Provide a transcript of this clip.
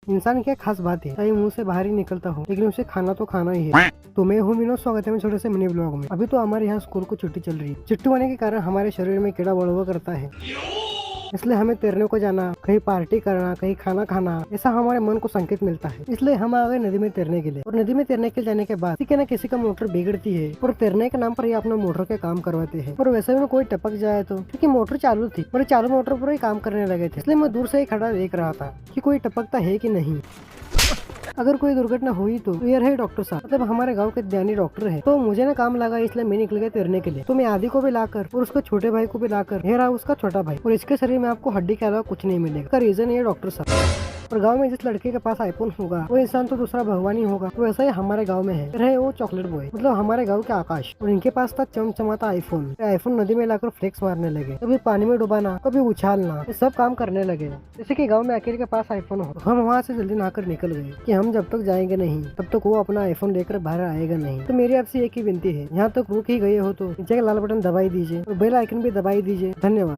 इंसान क्या खास बात है, चाहे मुंह से बाहर ही निकलता हो लेकिन उसे खाना तो खाना ही है। तो मैं हूँ विनोद, स्वागत है मेरे छोटे से मिनी ब्लॉग में। अभी तो हमारे यहाँ स्कूल को छुट्टी चल रही है। छुट्टी होने के कारण हमारे शरीर में कीड़ा बढ़ करता है, इसलिए हमें तैरने को जाना, कहीं पार्टी करना, कहीं खाना खाना, ऐसा हमारे मन को संकेत मिलता है। इसलिए हम आ गए नदी में तैरने के लिए। और नदी में तैरने के जाने के बाद किसी न किसी का मोटर बिगड़ती है और तैरने के नाम पर ये अपना मोटर के काम करवाते हैं। और वैसे में कोई टपक जाए तो, क्योंकि मोटर चालू थी और चालू मोटर पर ही काम करने लगे थे, इसलिए मैं दूर से ही खड़ा देख रहा था कि कोई टपकता है कि नहीं। अगर कोई दुर्घटना हुई तो ये रहे डॉक्टर साहब, मतलब हमारे गांव के ज्ञानी डॉक्टर है। तो मुझे ना काम लगा, इसलिए मैं निकल गया तैरने के लिए। तो मैं आदि को भी लाकर और उसके छोटे भाई को भी लाकर, ये रहा उसका छोटा भाई, और इसके शरीर में आपको हड्डी के अलावा कुछ नहीं मिलेगा। इसका रीजन ये डॉक्टर साहब। और गांव में जिस लड़के के पास आईफोन होगा वो इंसान तो दूसरा भगवान ही होगा। तो वैसा ही हमारे गांव में है, रहे वो चॉकलेट बॉय, मतलब हमारे गांव के आकाश। और इनके पास था चमचमाता आईफोन। आईफोन नदी में लाकर फ्लेक्स मारने लगे, कभी पानी में डुबाना, कभी उछालना, ये सब काम करने लगे। जैसे कि गांव में अकेले के पास आईफोन हो। हम वहाँ से जल्दी नहाकर निकल गए कि हम जब तक जाएंगे नहीं तब तक वो अपना आईफोन लेकर बाहर आएगा नहीं। तो मेरी आपसे एक ही विनती है, यहाँ तक रुक ही गए हो तो नीचे का लाल बटन दबाई दीजिए और बेल आइकन भी दबाई दीजिए। धन्यवाद।